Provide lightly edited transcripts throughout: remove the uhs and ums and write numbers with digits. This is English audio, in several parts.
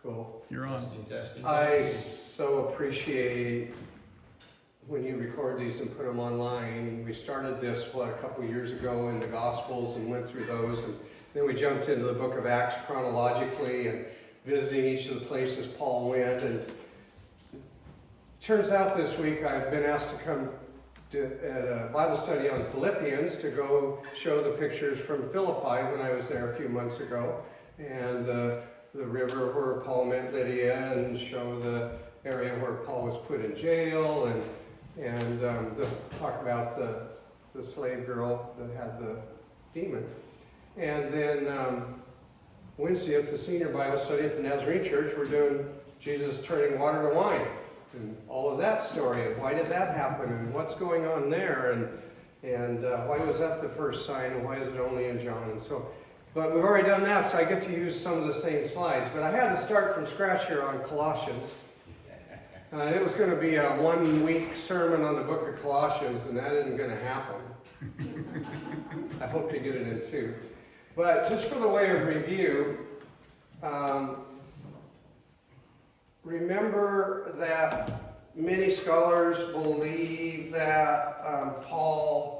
Cool. You're on. Testing. I so appreciate when you record these and put them online. We started this, a couple of years ago in the Gospels and went through those. And then we jumped into the book of Acts chronologically and visiting each of the places Paul went. And it turns out this week I've been asked to come to a Bible study on Philippians to go show the pictures from Philippi when I was there a few months ago. And the river where Paul met Lydia, and show the area where Paul was put in jail, and talk about the slave girl that had the demon. And then Wednesday at the senior Bible study at the Nazarene Church, we're doing Jesus turning water to wine, and all of that story of why did that happen, and what's going on there, and why was that the first sign, and why is it only in John, and so. But we've already done that, so I get to use some of the same slides. But I had to start from scratch here on Colossians. It was going to be a 1-week sermon on the book of Colossians, and that isn't going to happen. I hope to get it in 2. But just for the way of review, remember that many scholars believe that Paul...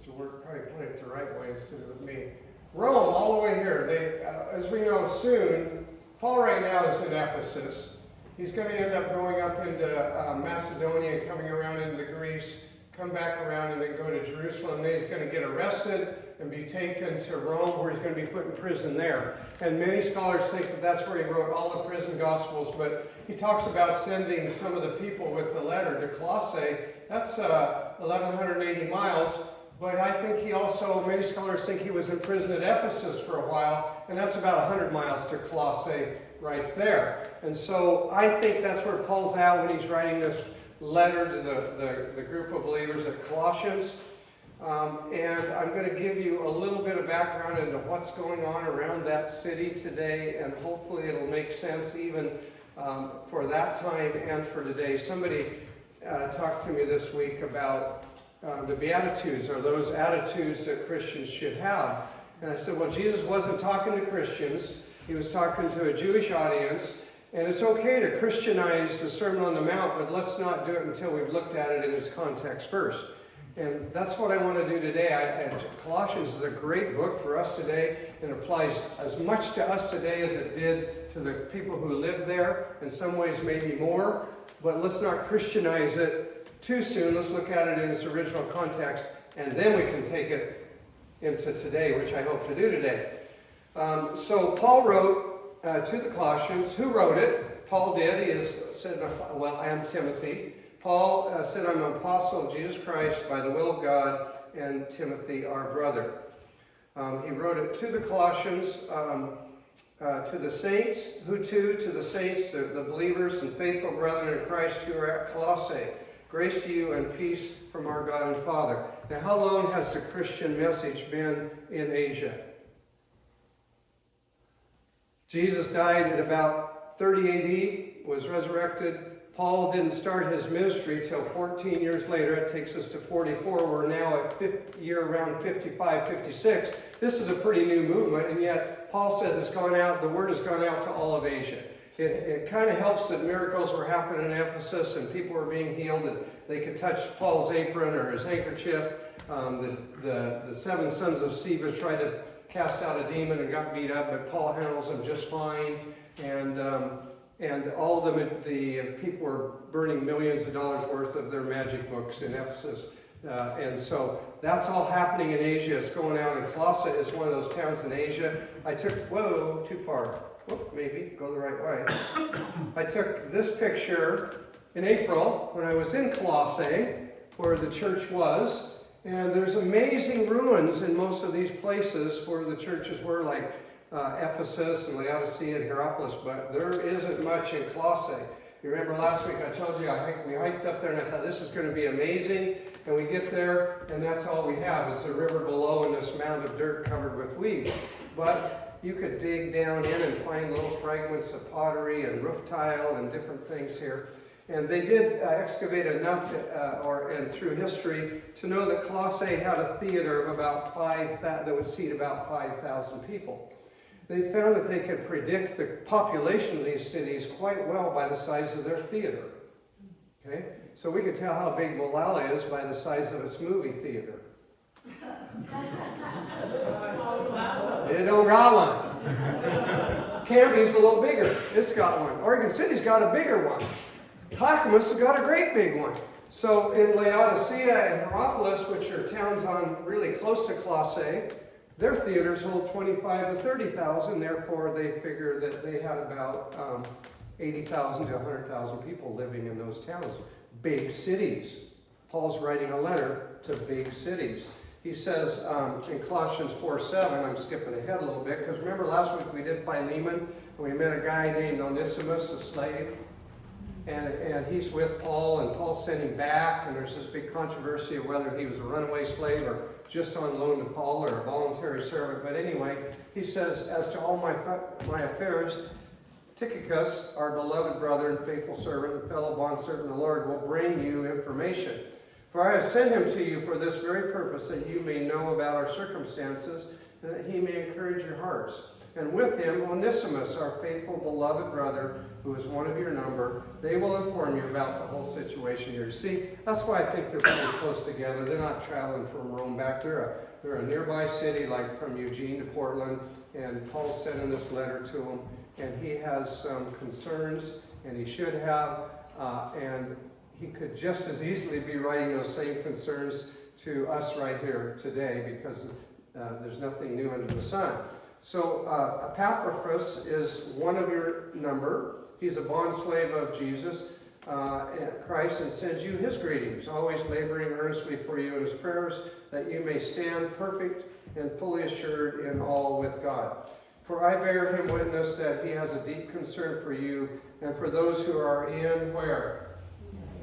to work, probably put it the right way instead of with me. Rome, all the way here. As we know soon, Paul right now is in Ephesus. He's going to end up going up into Macedonia and coming around into Greece, come back around and then go to Jerusalem. Then he's going to get arrested and be taken to Rome, where he's going to be put in prison there. And many scholars think that that's where he wrote all the prison gospels, but he talks about sending some of the people with the letter to Colossae. That's 1,180 miles. But I think he also, many scholars think he was in prison at Ephesus for a while, and that's about 100 miles to Colossae right there. And so I think that's where Paul's at when he's writing this letter to the group of believers at Colossians. And I'm going to give you a little bit of background into what's going on around that city today, and hopefully it'll make sense even for that time and for today. Somebody talked to me this week about the Beatitudes, are those attitudes that Christians should have. And I said, well, Jesus wasn't talking to Christians. He was talking to a Jewish audience. And it's okay to Christianize the Sermon on the Mount, but let's not do it until we've looked at it in its context first. And that's what I want to do today. Colossians is a great book for us today, and applies as much to us today as it did to the people who lived there. In some ways, maybe more. But let's not Christianize it too soon. Let's look at it in its original context, and then we can take it into today, which I hope to do today. So Paul wrote to the Colossians. Who wrote it? Paul did. He said, well, I am Timothy. Paul said, I'm an apostle of Jesus Christ by the will of God, and Timothy, our brother. He wrote it to the Colossians, to the saints. Who to the saints, the believers and faithful brethren in Christ who are at Colossae. Grace to you and peace from our God and Father. Now, how long has the Christian message been in Asia? Jesus died at about 30 AD, was resurrected. Paul didn't start his ministry till 14 years later. It takes us to 44. We're now at year around 55, 56. This is a pretty new movement, and yet Paul says it's gone out, the word has gone out to all of Asia. It kind of helps that miracles were happening in Ephesus and people were being healed, and they could touch Paul's apron or his handkerchief. The 7 sons of Sceva tried to cast out a demon and got beat up, but Paul handles them just fine. And all the people were burning millions of dollars worth of their magic books in Ephesus. And so that's all happening in Asia. It's going out, and Colossae is one of those towns in Asia. Too far. Maybe, go the right way. I took this picture in April when I was in Colossae, where the church was. And there's amazing ruins in most of these places where the churches were, like Ephesus and Laodicea and Hierapolis, but there isn't much in Colossae. You remember last week I told you we hiked up there, and I thought this is going to be amazing. And we get there, and that's all we have. It's a river below and this mound of dirt covered with weeds. But you could dig down in and find little fragments of pottery and roof tile and different things here. And they did excavate enough and through history to know that Colossae had a theater of about that would seat about 5,000 people. They found that they could predict the population of these cities quite well by the size of their theater. Okay? So we could tell how big Molalla is by the size of its movie theater. It don't got one. Canby's a little bigger. It's got one. Oregon City's got a bigger one. Clackamas has got a great big one. So in Laodicea and Hierapolis, which are towns on really close to Colossae, their theaters hold 25 to 30,000. Therefore, they figure that they had about 80,000 to 100,000 people living in those towns. Big cities. Paul's writing a letter to big cities. He says in Colossians 4:7, I'm skipping ahead a little bit, because remember last week we did Philemon, and we met a guy named Onesimus, a slave, and he's with Paul, and Paul sent him back, and there's this big controversy of whether he was a runaway slave or just on loan to Paul or a voluntary servant. But anyway, he says, as to all my affairs, Tychicus, our beloved brother and faithful servant and fellow bondservant of the Lord, will bring you information. For I have sent him to you for this very purpose, that you may know about our circumstances, and that he may encourage your hearts. And with him, Onesimus, our faithful beloved brother, who is one of your number, they will inform you about the whole situation here. See, that's why I think they're pretty close together. They're not traveling from Rome back. They're a nearby city, like from Eugene to Portland, and Paul's sending this letter to them, and he has some concerns, and he should have, and he could just as easily be writing those same concerns to us right here today, because there's nothing new under the sun. So Epaphras is one of your number. He's a bondslave of Jesus Christ, and sends you his greetings, always laboring earnestly for you in his prayers, that you may stand perfect and fully assured in all with God. For I bear him witness that he has a deep concern for you and for those who are in where?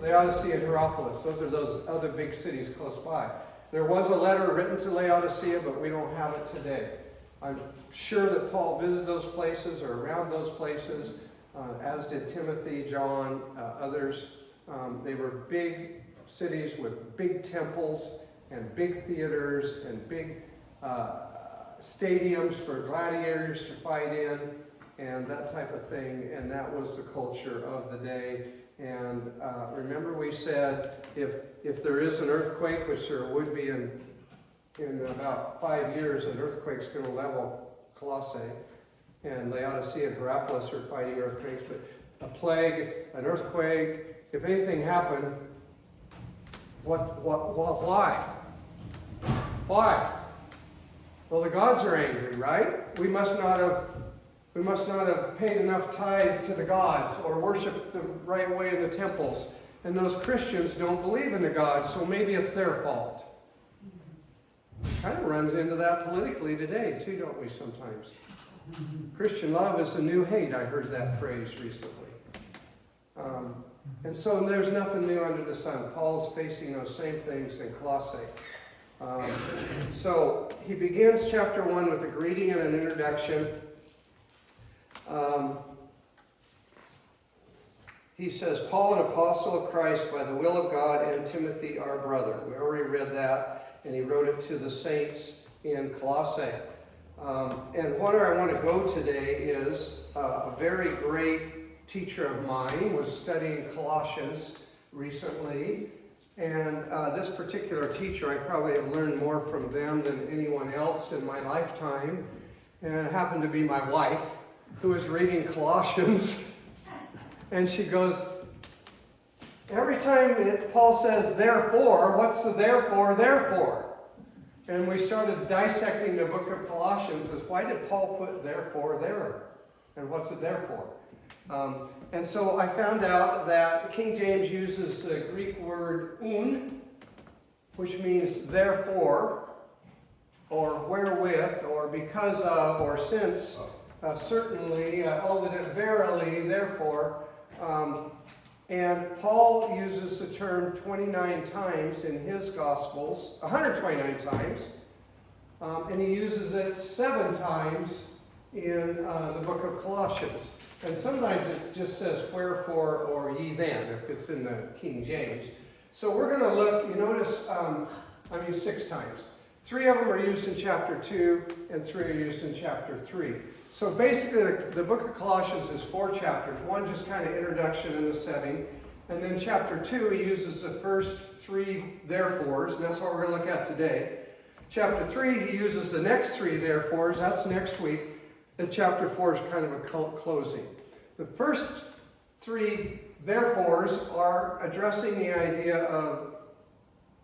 Laodicea and Hierapolis. Those are those other big cities close by. There was a letter written to Laodicea, but we don't have it today. I'm sure that Paul visited those places or around those places, as did Timothy, John, others. They were big cities with big temples and big theaters and big stadiums for gladiators to fight in and that type of thing. And that was the culture of the day. And remember we said if there is an earthquake, which there would be in about 5 years, an earthquake's going to level Colossae, and Laodicea and Hierapolis are fighting earthquakes. But a plague, an earthquake, if anything happened, why? Why? Well, the gods are angry, right? We must not have paid enough tithe to the gods or worshiped the right way in the temples. And those Christians don't believe in the gods, so maybe it's their fault. Kind of runs into that politically today, too, don't we, sometimes? Christian love is the new hate. I heard that phrase recently. And so there's nothing new under the sun. Paul's facing those same things in Colossae. So he begins chapter 1 with a greeting and an introduction. He says, Paul, an apostle of Christ by the will of God, and Timothy, our brother. We already read that, and he wrote it to the saints in Colossae. And where I want to go today is a very great teacher of mine was studying Colossians recently. And this particular teacher, I probably have learned more from them than anyone else in my lifetime. And it happened to be my wife, who was reading Colossians. And she goes, every time Paul says, therefore, what's the therefore? And we started dissecting the book of Colossians as, why did Paul put therefore there? And what's it there for? And so I found out that King James uses the Greek word un, which means therefore, or wherewith, or because of, or since, certainly, verily, therefore. And Paul uses the term 29 times in his Gospels, 129 times, and he uses it 7 times in the book of Colossians. And sometimes it just says wherefore or ye then, if it's in the King James. So we're going to look, you notice, 6 times. 3 of them are used in chapter 2, and 3 are used in chapter 3. So basically, the book of Colossians is 4 chapters. One, just kind of introduction and the setting. And then chapter 2, he uses the first 3 therefores, and that's what we're going to look at today. Chapter 3, he uses the next 3 therefores. That's next week. And chapter 4 is kind of a closing. The first 3 therefores are addressing the idea of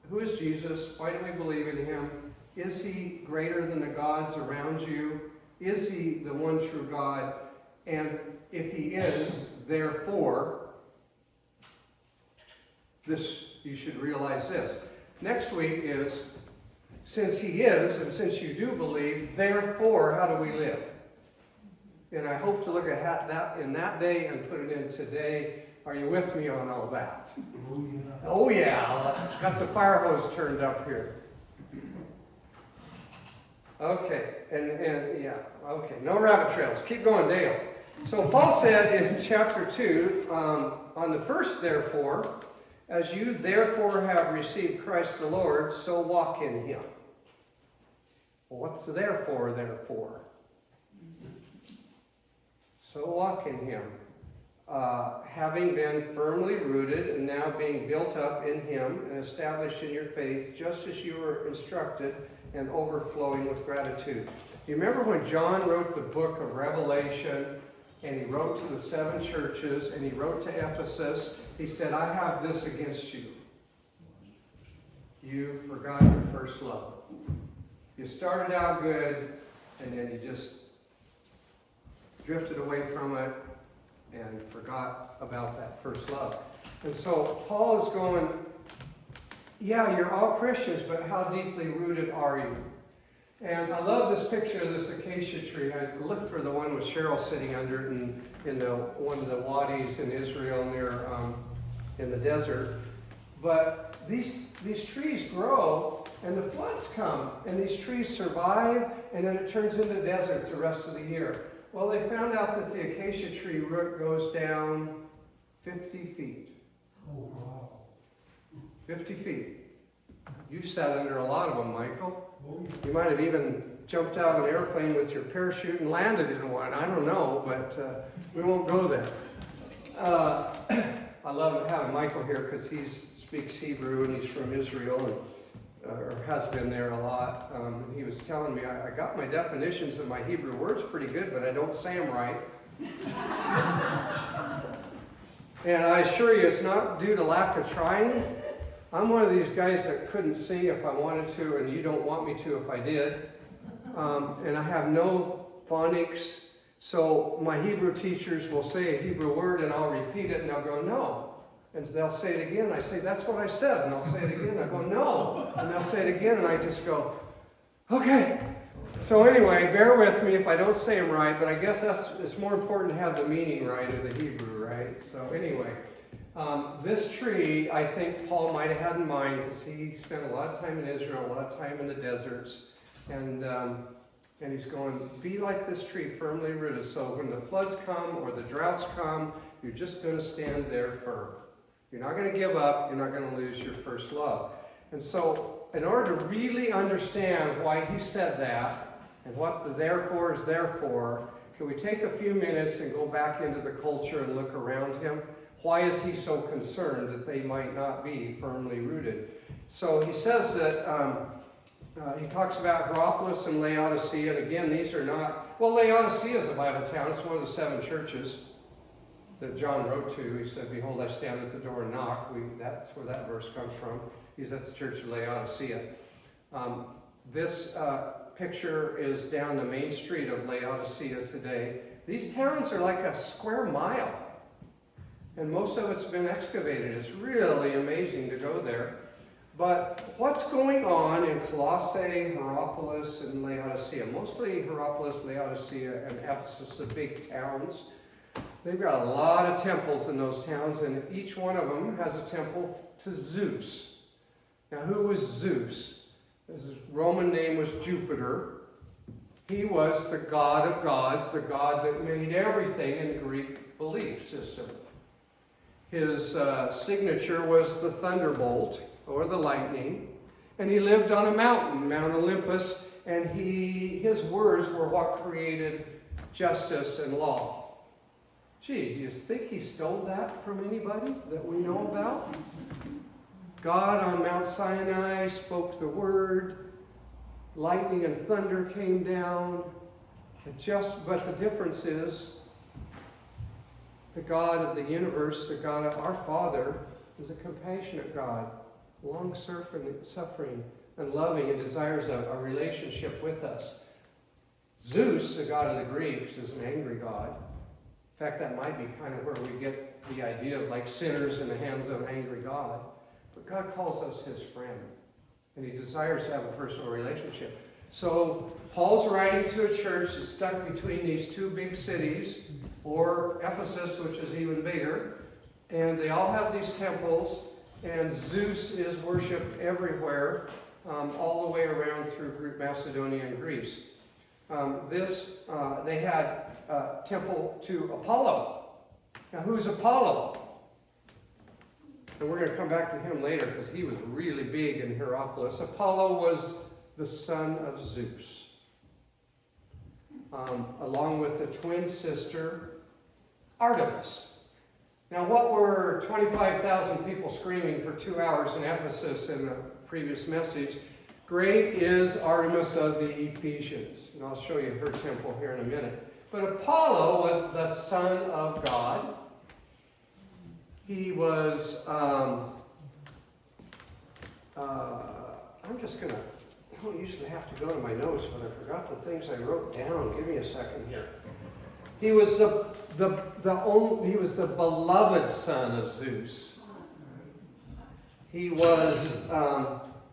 who is Jesus? Why do we believe in him? Is he greater than the gods around you? Is he the one true God? And if he is, therefore, you should realize this. Next week is, since he is, and since you do believe, therefore, how do we live? And I hope to look at that in that day and put it in today. Are you with me on all that? Oh yeah. Got the fire hose turned up here. Okay, and yeah, okay. No rabbit trails. Keep going, Dale. So Paul said in chapter 2, on the first therefore, as you therefore have received Christ the Lord, so walk in him. Well, what's the therefore? So walk in him. Having been firmly rooted and now being built up in him and established in your faith, just as you were instructed, and overflowing with gratitude. You remember when John wrote the book of Revelation, and he wrote to the 7 churches, and he wrote to Ephesus, he said, I have this against you. You forgot your first love. You started out good, and then you just drifted away from it and forgot about that first love. And so Paul is going, yeah, you're all Christians, but how deeply rooted are you? And I love this picture of this acacia tree. I looked for the one with Cheryl sitting under it in one of the wadis in Israel near in the desert. But these trees grow, and the floods come, and these trees survive, and then it turns into deserts the rest of the year. Well, they found out that the acacia tree root goes down 50 feet. Oh, wow. 50 feet. You sat under a lot of them, Michael. You might have even jumped out of an airplane with your parachute and landed in one. I don't know, but we won't go there. I love having Michael here because he speaks Hebrew and he's from Israel and or has been there a lot. He was telling me, I got my definitions of my Hebrew words pretty good, but I don't say them right. And I assure you, it's not due to lack of trying. I'm one of these guys that couldn't sing if I wanted to, and you don't want me to if I did. And I have no phonics. So my Hebrew teachers will say a Hebrew word, and I'll repeat it, and they'll go, no. And they'll say it again. I say, that's what I said. And they'll say it again. I go, no. And they'll say it again, and I just go, okay. So anyway, bear with me if I don't say them right, but I guess it's more important to have the meaning right of the Hebrew, right? So anyway. This tree, I think Paul might have had in mind because he spent a lot of time in Israel, a lot of time in the deserts, and he's going, be like this tree, firmly rooted. So when the floods come or the droughts come, you're just going to stand there firm. You're not going to give up. You're not going to lose your first love. And so in order to really understand why he said that and what the therefore is there for, can we take a few minutes and go back into the culture and look around him? Why is he so concerned that they might not be firmly rooted? So he says that he talks about Hierapolis and Laodicea, and again, these are not, well, Laodicea is a Bible town. It's one of the 7 churches that John wrote to. He said, behold, I stand at the door and knock. That's where that verse comes from. He's at the church of Laodicea. This picture is down the main street of Laodicea today. These towns are like a square mile. And most of it's been excavated. It's really amazing to go there. But what's going on in Colossae, Hierapolis, and Laodicea? Mostly Hierapolis, Laodicea, and Ephesus, the big towns. They've got a lot of temples in those towns, and each one of them has a temple to Zeus. Now, who was Zeus? His Roman name was Jupiter. He was the god of gods, the god that made everything in the Greek belief system. His signature was the thunderbolt, or the lightning, and he lived on a mountain, Mount Olympus, and his words were what created justice, and law. Gee, do you think he stole that from anybody that we know about? God on Mount Sinai spoke the word. Lightning and thunder came down. But the difference is, the God of the universe, the God of our Father, is a compassionate God, long-suffering and loving, and desires a relationship with us. Zeus, the god of the Greeks, is an angry god. In fact, that might be kind of where we get the idea of like sinners in the hands of an angry God. But God calls us his friend, and he desires to have a personal relationship. So Paul's writing to a church that's stuck between these two big cities, or Ephesus, which is even bigger, and they all have these temples, and Zeus is worshipped everywhere, all the way around through Macedonia and Greece. They had a temple to Apollo. Now, who's Apollo? And we're going to come back to him later because he was really big in Hierapolis. Apollo was the son of Zeus, along with the twin sister Artemis. Now, what were 25,000 people screaming for 2 hours in Ephesus in the previous message? Great is Artemis of the Ephesians. And I'll show you her temple here in a minute. But Apollo was the son of God. He was, I don't usually have to go to my notes, but I forgot the things I wrote down. Give me a second here. He was he was the beloved son of Zeus. He was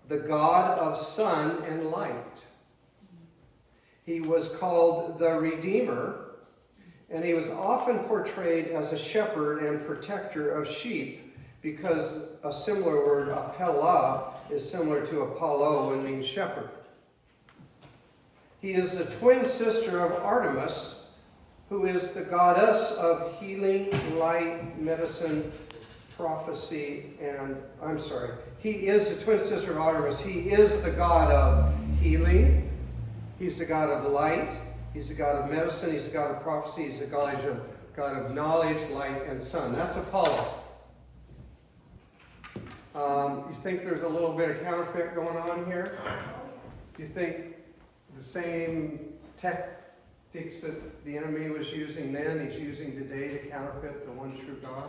the God of sun and light. He was called the Redeemer, and he was often portrayed as a shepherd and protector of sheep, because a similar word, apella, is similar to Apollo and means shepherd. He is the twin sister of Artemis, who is the goddess of healing, light, medicine, prophecy, and, he is the twin sister of Artemis. He is the god of healing. He's the god of light. He's the god of medicine. He's the god of prophecy. He's the god of knowledge, light, and sun. That's Apollo. You think there's a little bit of counterfeit going on here? Do you think the same tactics that the enemy was using then, he's using today to counterfeit the one true God?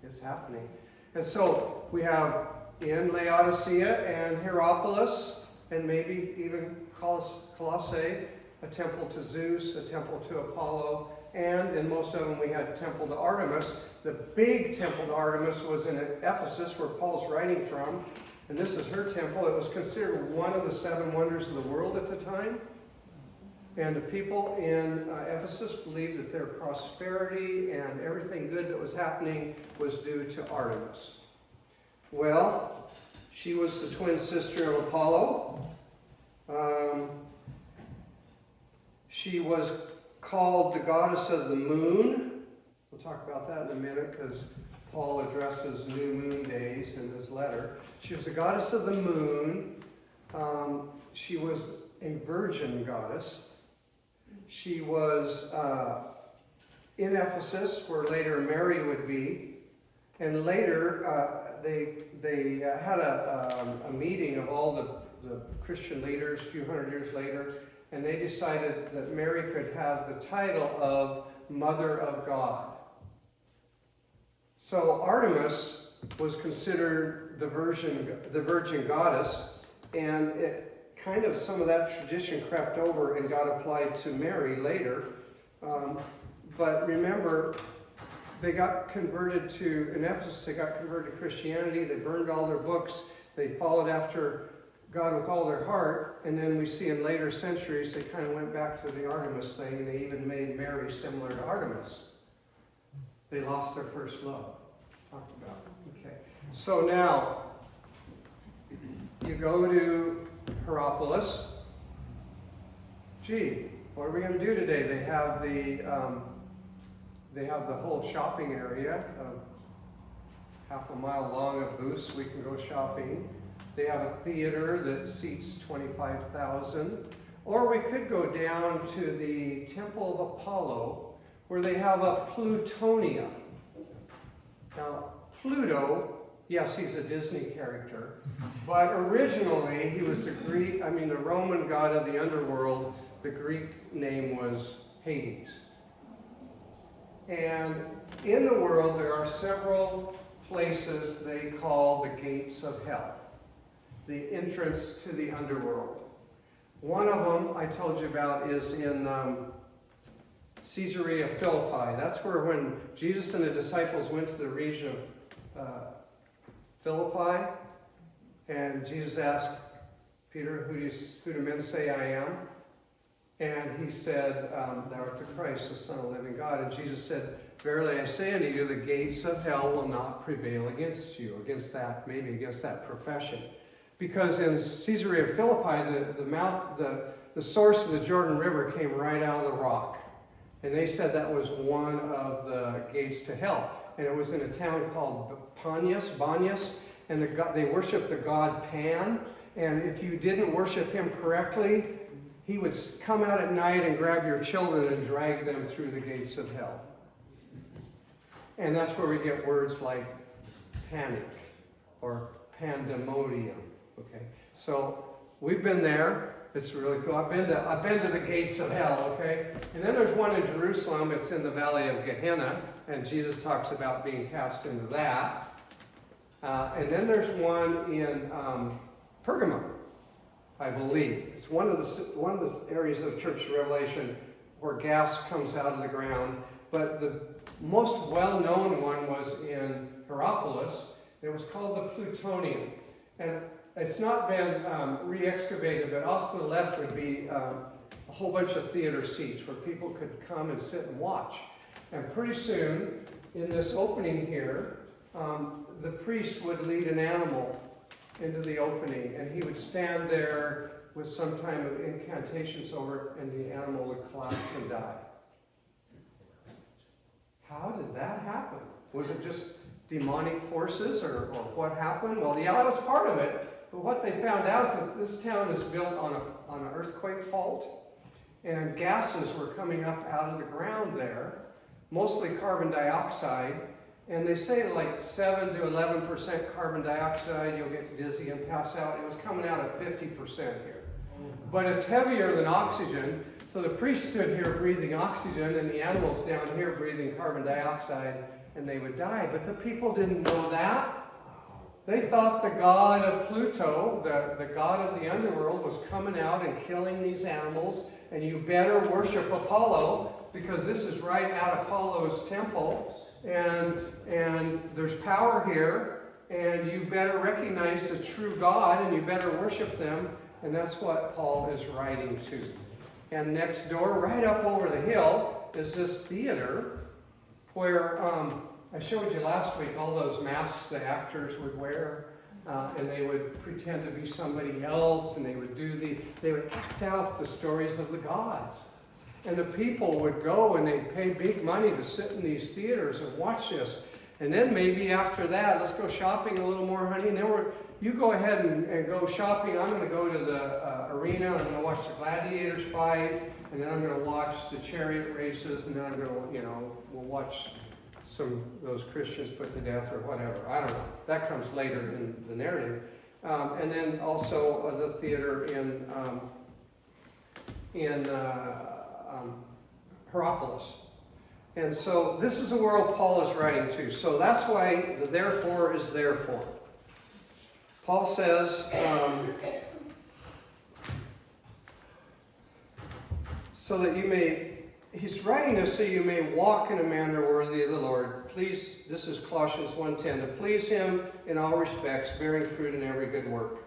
It's happening. And so we have in Laodicea and Hierapolis, and maybe even Colossae, a temple to Zeus, a temple to Apollo, and in most of them we had a temple to Artemis. The big temple to Artemis was in Ephesus, where Paul's writing from, and this is her temple. It was considered one of the 7 wonders of the world at the time. And the people in Ephesus believed that their prosperity and everything good that was happening was due to Artemis. Well, she was the twin sister of Apollo. She was called the goddess of the moon. We'll talk about that in a minute because Paul addresses new moon days in his letter. She was the goddess of the moon. She was a virgin goddess. She was in Ephesus, where later Mary would be. And later, they had a meeting of all the Christian leaders a few hundred years later, and they decided that Mary could have the title of Mother of God. So Artemis was considered the virgin goddess, and some of that tradition crept over and got applied to Mary later. But remember, they got converted in Ephesus, they got converted to Christianity. They burned all their books. They followed after God with all their heart. And then we see in later centuries, they kind of went back to the Artemis thing, and they even made Mary similar to Artemis. They lost their first love. Talked about. Okay. So now, you go to Hierapolis. Gee, what are we going to do today? They have the whole shopping area of half a mile long of booths. We can go shopping. They have a theater that seats 25,000. Or we could go down to the Temple of Apollo, where they have a plutonium. Now, Pluto, yes, he's a Disney character, but originally he was the Roman god of the underworld. The Greek name was Hades. And in the world, there are several places they call the gates of hell, the entrance to the underworld. One of them I told you about is in Caesarea Philippi. That's where when Jesus and the disciples went to the region of Philippi, and Jesus asked Peter, who do men say I am? And he said, thou art the Christ, the Son of the living God. And Jesus said, verily I say unto you, the gates of hell will not prevail against you, against that profession. Because in Caesarea Philippi, the source of the Jordan River came right out of the rock. And they said that was one of the gates to hell. And it was in a town called Banyas, and they worshiped the god Pan. And if you didn't worship him correctly, he would come out at night and grab your children and drag them through the gates of hell. And that's where we get words like panic or pandemonium. Okay, so we've been there. It's really cool. I've been to the gates of hell. Okay, and then there's one in Jerusalem. It's in the valley of Gehenna, and Jesus talks about being cast into that. And then there's one in Pergamum, I believe. It's one of the areas of Church of Revelation where gas comes out of the ground. But the most well-known one was in Hierapolis. It was called the Plutonium, and it's not been re-excavated, but off to the left would be a whole bunch of theater seats where people could come and sit and watch. And pretty soon, in this opening here, the priest would lead an animal into the opening, and he would stand there with some kind of incantations over it, and the animal would collapse and die. How did that happen? Was it just demonic forces, or what happened? Well, yeah, that was part of it. But what they found out that this town is built on an earthquake fault, and gases were coming up out of the ground there, mostly carbon dioxide. And they say like 7 to 11% carbon dioxide, you'll get dizzy and pass out. It was coming out at 50% here. But it's heavier than oxygen, so the priest stood here breathing oxygen, and the animals down here breathing carbon dioxide, and they would die. But the people didn't know that. They thought the god of Pluto, the god of the underworld, was coming out and killing these animals, and you better worship Apollo, because this is right at Apollo's temple, and there's power here, and you better recognize the true God, and you better worship them, and that's what Paul is writing to. And next door, right up over the hill, is this theater where I showed you last week all those masks the actors would wear, and they would pretend to be somebody else, and they would act out the stories of the gods. And the people would go and they'd pay big money to sit in these theaters and watch this. And then maybe after that, let's go shopping a little more, honey. And then you go ahead and go shopping. I'm going to go to the arena. I'm going to watch the gladiators fight. And then I'm going to watch the chariot races. And then I'm going to, we'll watch some of those Christians put to death or whatever. I don't know. That comes later in the narrative. And then also the theater in Hierapolis. And so this is the world Paul is writing to. So that's why the therefore is therefore. Paul says, so that you may, he's writing this so you may walk in a manner worthy of the Lord. Please, this is Colossians 1:10, to please him in all respects, bearing fruit in every good work.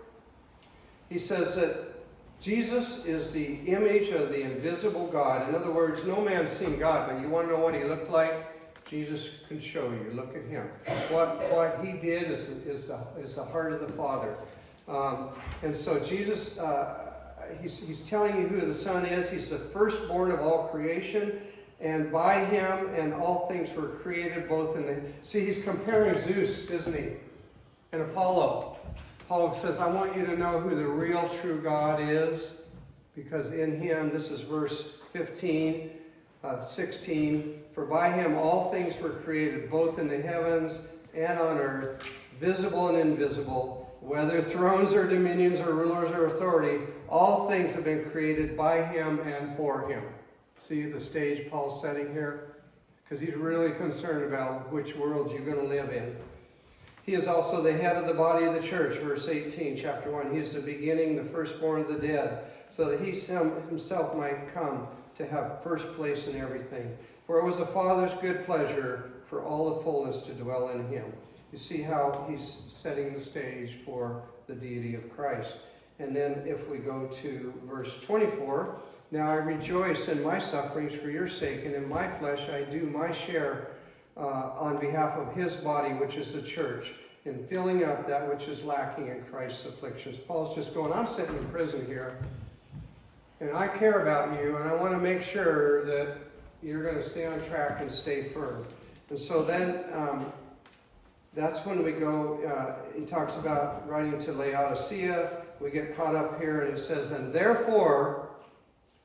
He says that Jesus is the image of the invisible God. In other words, no man's seen God, but you want to know what he looked like? Jesus can show you. Look at him. What he did is the heart of the Father. And so Jesus, he's telling you who the Son is. He's the firstborn of all creation. And by him and all things were created both in the... See, he's comparing Zeus, isn't he? And Apollo. Paul says, I want you to know who the real true God is, because in him, this is verse 15, 16, for by him all things were created, both in the heavens and on earth, visible and invisible, whether thrones or dominions or rulers or authority, all things have been created by him and for him. See the stage Paul's setting here? Because he's really concerned about which world you're going to live in. He is also the head of the body of the church, verse 18, chapter 1. He is the beginning, the firstborn of the dead, so that he himself might come to have first place in everything. For it was the Father's good pleasure for all the fullness to dwell in him. You see how he's setting the stage for the deity of Christ. And then if we go to verse 24, now I rejoice in my sufferings for your sake, and in my flesh I do my share on behalf of his body, which is the church, in filling up that which is lacking in Christ's afflictions. Paul's just going, I'm sitting in prison here, and I care about you, and I want to make sure that you're going to stay on track and stay firm. And so then that's when we go, he talks about writing to Laodicea. We get caught up here, and it says, and therefore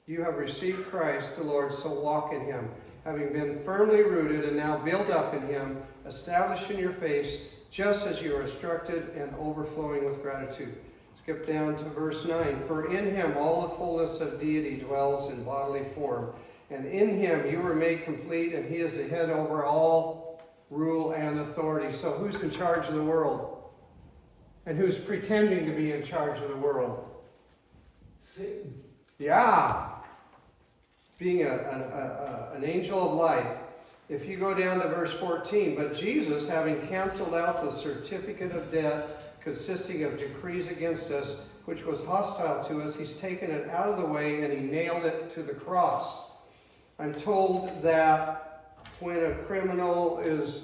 you have received Christ the Lord, so walk in him, having been firmly rooted and now built up in him, established in your faith, just as you are instructed and overflowing with gratitude. Skip down to verse 9. For in him all the fullness of deity dwells in bodily form, and in him you were made complete, and he is the head over all rule and authority. So who's in charge of the world? And who's pretending to be in charge of the world? Satan. Yeah. Being an angel of light. If you go down to verse 14, but Jesus, having canceled out the certificate of debt consisting of decrees against us, which was hostile to us, he's taken it out of the way and he nailed it to the cross. I'm told that when a criminal is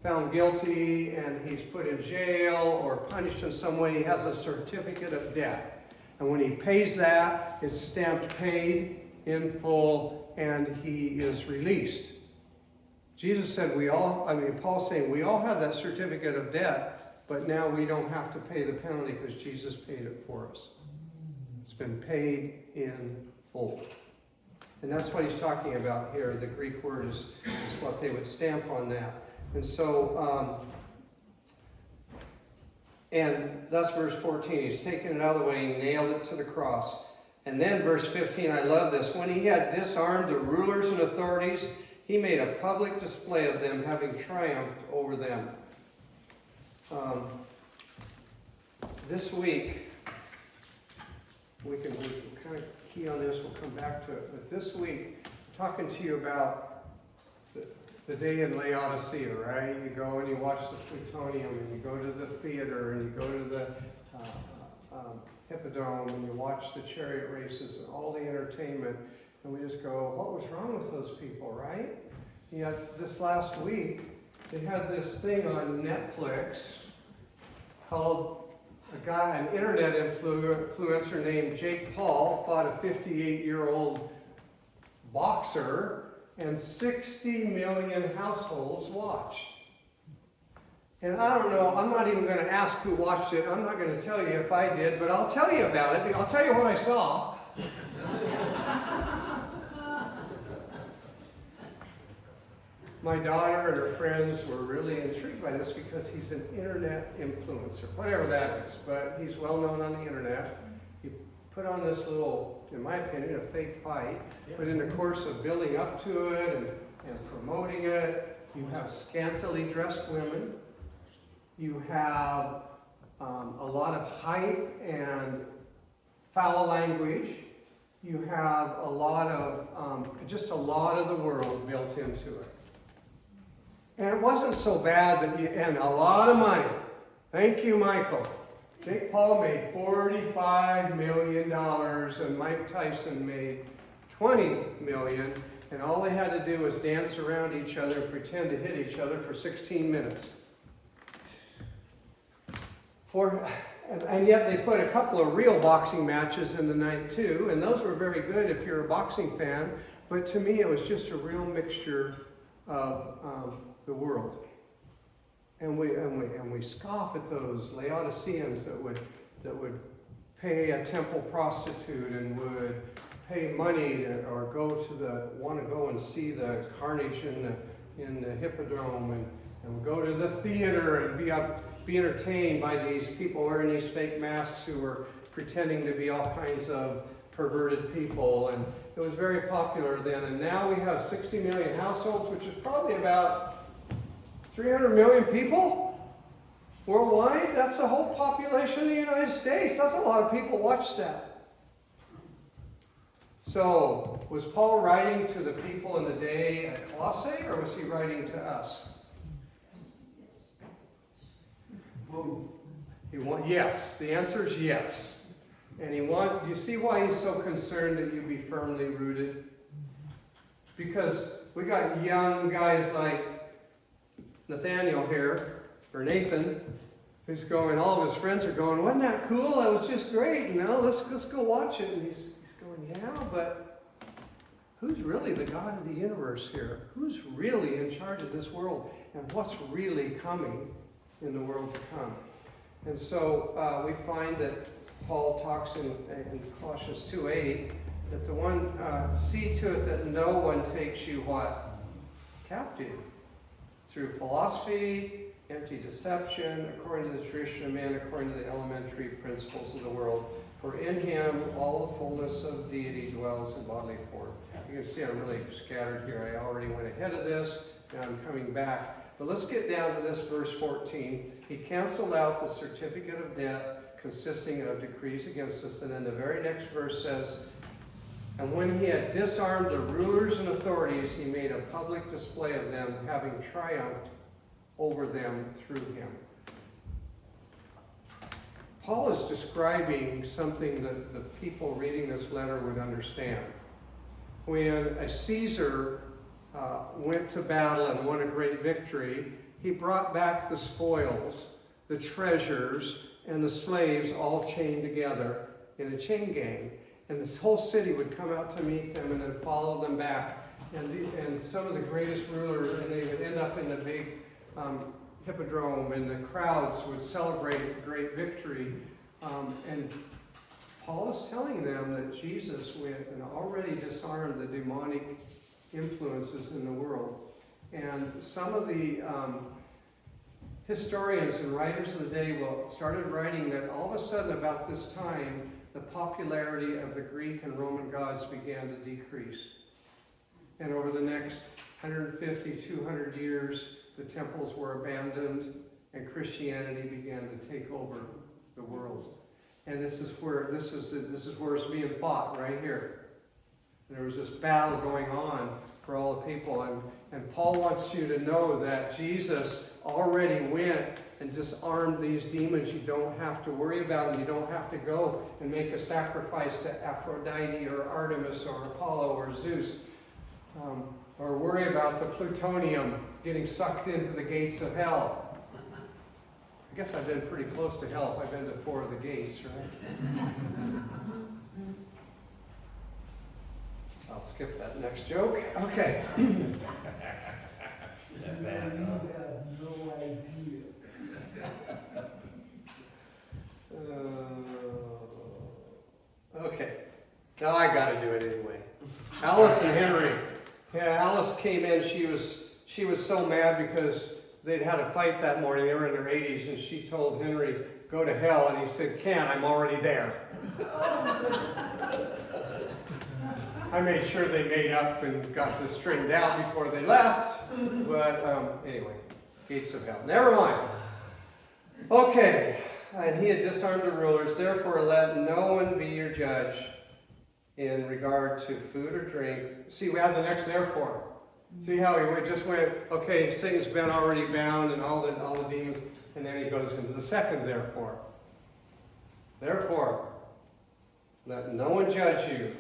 found guilty and he's put in jail or punished in some way, he has a certificate of debt. And when he pays that, it's stamped paid in full, and he is released. Jesus said Paul's saying we all have that certificate of debt, but now we don't have to pay the penalty because Jesus paid it for us. It's been paid in full. And that's what he's talking about here. The Greek word is what they would stamp on that. And so, and that's verse 14. He's taken it out of the way, nailed it to the cross. And then verse 15, I love this. When he had disarmed the rulers and authorities, he made a public display of them, having triumphed over them. This week, we can kind of key on this, we'll come back to it. But this week, I'm talking to you about the day in Laodicea, right? You go and you watch the plutonium, and you go to the theater, and you go to the Hippodrome, and you watch the chariot races and all the entertainment, and we just go, what was wrong with those people, right? Yet this last week, they had this thing on Netflix called an internet influencer named Jake Paul fought a 58-year-old boxer, and 60 million households watched. And I don't know, I'm not even going to ask who watched it. I'm not going to tell you if I did, but I'll tell you about it. I'll tell you what I saw. My daughter and her friends were really intrigued by this because he's an internet influencer, whatever that is. But he's well known on the internet. He put on this little, in my opinion, a fake fight. But in the course of building up to it and promoting it, you have scantily dressed women. You have a lot of hype and foul language. You have a lot of, just a lot of the world built into it. And it wasn't so bad and a lot of money. Thank you, Michael. Jake Paul made $45 million and Mike Tyson made $20 million. And all they had to do was dance around each other and pretend to hit each other for 16 minutes. And yet they put a couple of real boxing matches in the night too, and those were very good if you're a boxing fan. But to me, it was just a real mixture of the world. And we scoff at those Laodiceans that would pay a temple prostitute and would pay money or want to go and see the carnage in the Hippodrome and would go to the theater and be entertained by these people wearing these fake masks who were pretending to be all kinds of perverted people. And it was very popular then. And now we have 60 million households, which is probably about 300 million people worldwide. That's the whole population of the United States. That's a lot of people watch that. So, was Paul writing to the people in the day at Colossae, or was he writing to us? Both. Yes, the answer is yes. And do you see why he's so concerned that you be firmly rooted? Because we got young guys like Nathaniel here, or Nathan, who's going, all of his friends are going, wasn't that cool? That was just great. Let's go watch it. And he's going, yeah, but who's really the God of the universe here? Who's really in charge of this world? And what's really coming in the world to come? And so we find that Paul talks in Colossians 2:8 that the one, see to it that no one takes you what? Captive. Through philosophy, empty deception, according to the tradition of man, according to the elementary principles of the world. For in him all the fullness of deity dwells in bodily form. You can see I'm really scattered here. I already went ahead of this. Now I'm coming back. But let's get down to this verse 14. He canceled out the certificate of debt consisting of decrees against us. And then the very next verse says, and when he had disarmed the rulers and authorities, he made a public display of them, having triumphed over them through him. Paul is describing something that the people reading this letter would understand. When a Caesar went to battle and won a great victory, he brought back the spoils, the treasures, and the slaves all chained together in a chain gang. And this whole city would come out to meet them and then follow them back. And some of the greatest rulers, and they would end up in the big Hippodrome, and the crowds would celebrate the great victory. And Paul is telling them that Jesus went and already disarmed the demonic influences in the world. And some of the historians and writers of the day started writing that all of a sudden about this time, the popularity of the Greek and Roman gods began to decrease. And over the next 150, 200 years, the temples were abandoned and Christianity began to take over the world. And this is where it's being fought right here. And there was this battle going on for all the people. And Paul wants you to know that Jesus already went and disarmed these demons. You don't have to worry about them. You don't have to go and make a sacrifice to Aphrodite or Artemis or Apollo or Zeus. Or worry about the plutonium getting sucked into the gates of hell. I guess I've been pretty close to hell if I've been to 4 of the gates, right? I'll skip that next joke. Okay. You have no idea. Okay. Now I got to do it anyway. Alice and Henry. Yeah, Alice came in. She was so mad because they'd had a fight that morning. They were in their 80s, and she told Henry, "Go to hell," and he said, "Can't. I'm already there." I made sure they made up and got this straightened out before they left. But anyway, gates of hell. Never mind. Okay. And he had disarmed the rulers. Therefore, let no one be your judge in regard to food or drink. See, we have the next therefore. See how he just went, okay, Satan's been already bound and all the demons. And then he goes into the second therefore. Therefore, let no one judge you.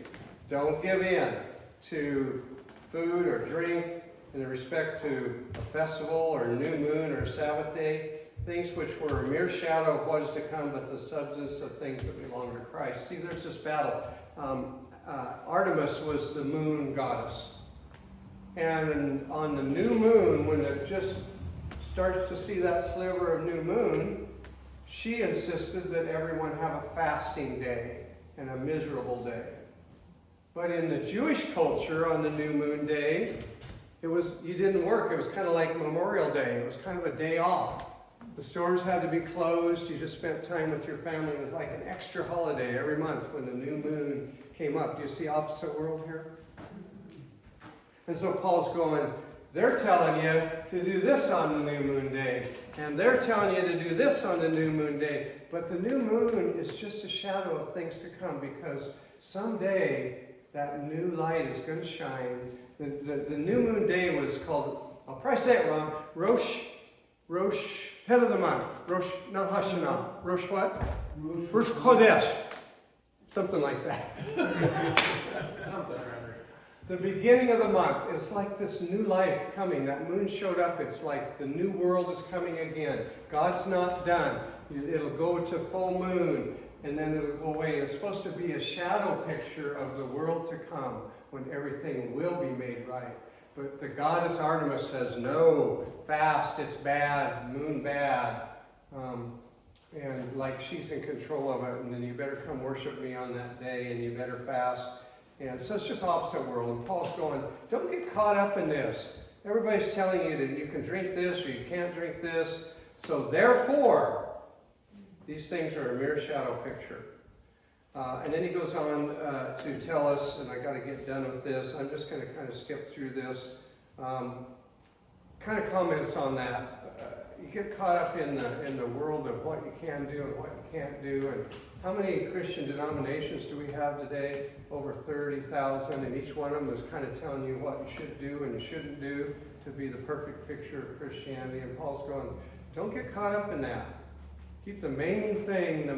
Don't give in to food or drink in respect to a festival or a new moon or a Sabbath day, things which were a mere shadow of what is to come, but the substance of things that belong to Christ. See, there's this battle. Artemis was the moon goddess. And on the new moon, when it just starts to see that sliver of new moon, she insisted that everyone have a fasting day and a miserable day. But in the Jewish culture, on the new moon day, you didn't work. It was kind of like Memorial Day. It was kind of a day off. The stores had to be closed. You just spent time with your family. It was like an extra holiday every month when the new moon came up. Do you see opposite world here? And so Paul's going, they're telling you to do this on the new moon day. And they're telling you to do this on the new moon day. But the new moon is just a shadow of things to come, because someday that new light is going to shine. The new moon day was called, I'll probably say it wrong, Rosh, head of the month. Not Hashanah. Rosh what? Rosh Chodesh. Something like that. Something or other. The beginning of the month. It's like this new life coming. That moon showed up. It's like the new world is coming again. God's not done. It'll go to full moon, and then it'll go away. It's supposed to be a shadow picture of the world to come, when everything will be made right. But the goddess Artemis says, no, fast, it's bad, moon bad. And like she's in control of it, and then you better come worship me on that day, and you better fast. And so it's just opposite world. And Paul's going, don't get caught up in this. Everybody's telling you that you can drink this or you can't drink this. So therefore, these things are a mere shadow picture. And then he goes on to tell us, and I got to get done with this. I'm just going to kind of skip through this. Kind of comments on that. You get caught up in the world of what you can do and what you can't do. And how many Christian denominations do we have today? Over 30,000. And each one of them is kind of telling you what you should do and you shouldn't do to be the perfect picture of Christianity. And Paul's going, don't get caught up in that. Keep the main thing,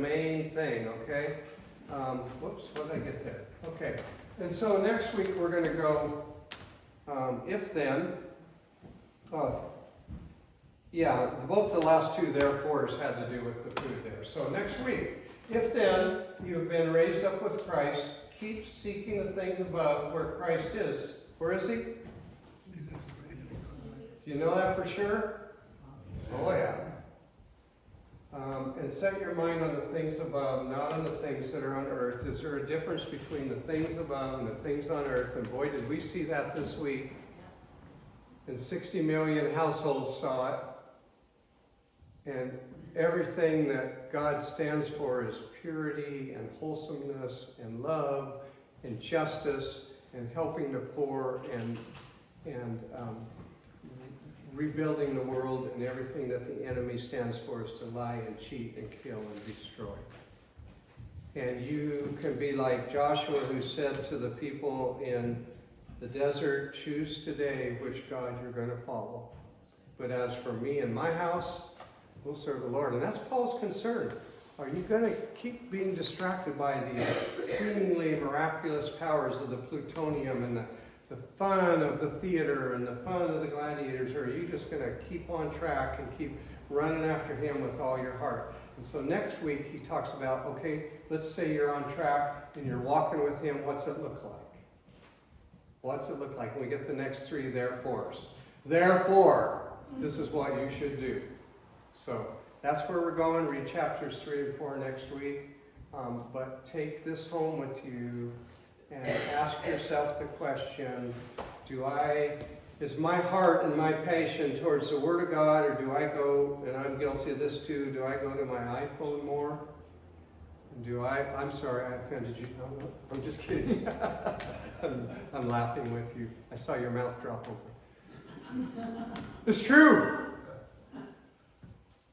okay? Whoops, what did I get there? Okay. And so next week we're going to go, if then. Yeah, both the last two therefores had to do with the food there. So next week, if then you have been raised up with Christ, keep seeking the things above where Christ is. Where is he? Do you know that for sure? Oh yeah. And set your mind on the things above, not on the things that are on earth. Is there a difference between the things above and the things on earth? And boy, did we see that this week. And 60 million households saw it. And everything that God stands for is purity and wholesomeness and love and justice and helping the poor and rebuilding the world, and everything that the enemy stands for is to lie and cheat and kill and destroy. And you can be like Joshua, who said to the people in the desert, choose today which God you're going to follow. But as for me and my house, we'll serve the Lord. And that's Paul's concern. Are you going to keep being distracted by the seemingly miraculous powers of the plutonium and the fun of the theater and the fun of the gladiators, or are you just going to keep on track and keep running after him with all your heart? And so next week he talks about, okay, let's say you're on track and you're walking with him. What's it look like? What's it look like? We get the next three therefores. Therefore, this is what you should do. So that's where we're going. Read chapters 3 and 4 next week. But take this home with you and ask yourself the question, is my heart and my passion towards the Word of God, or do I go, and I'm guilty of this too, do I go to my iPhone more? I'm sorry, I offended you. No, I'm just kidding. I'm laughing with you. I saw your mouth drop open. It's true.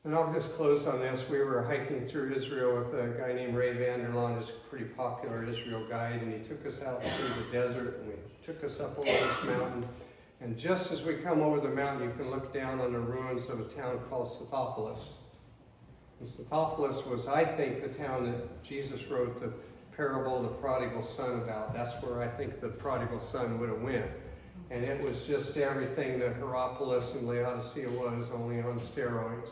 And I'll just close on this. We were hiking through Israel with a guy named Ray Vanderlaan, who's a pretty popular Israel guide, and he took us out through the desert, and he took us up over this mountain. And just as we come over the mountain, you can look down on the ruins of a town called Scythopolis. And Scythopolis was, I think, the town that Jesus wrote the parable of the prodigal son about. That's where I think the prodigal son would have went. And it was just everything that Hierapolis and Laodicea was, only on steroids.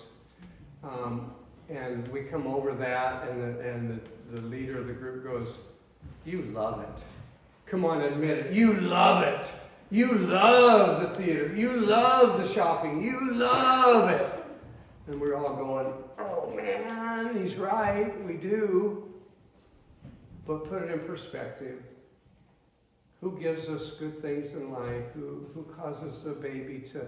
And we come over that, and the leader of the group goes, you love it. Come on, admit it. You love it. You love the theater. You love the shopping. You love it. And we're all going, oh man, he's right, we do. But put it in perspective. Who gives us good things in life? Who causes a baby to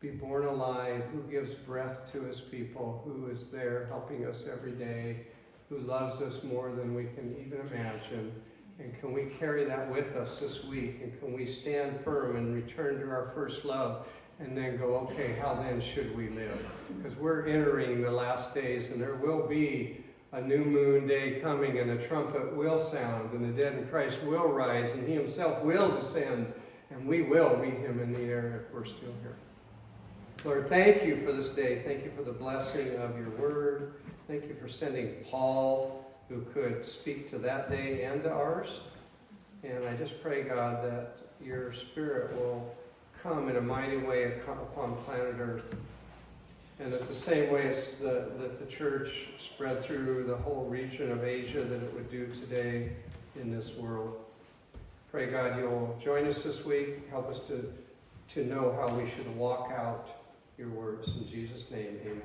be born alive? Who gives breath to his people? Who is there helping us every day? Who loves us more than we can even imagine? And can we carry that with us this week? And can we stand firm and return to our first love? And then go, okay, how then should we live? Because we're entering the last days, and there will be a new moon day coming, and a trumpet will sound, and the dead in Christ will rise, and he himself will descend, and we will meet him in the air if we're still here. Lord, thank you for this day. Thank you for the blessing of your word. Thank you for sending Paul, who could speak to that day and to ours. And I just pray, God, that your Spirit will come in a mighty way upon planet Earth. And that the same way that the church spread through the whole region of Asia, that it would do today in this world. Pray, God, you'll join us this week. Help us to know how we should walk out your words. In Jesus' name, amen.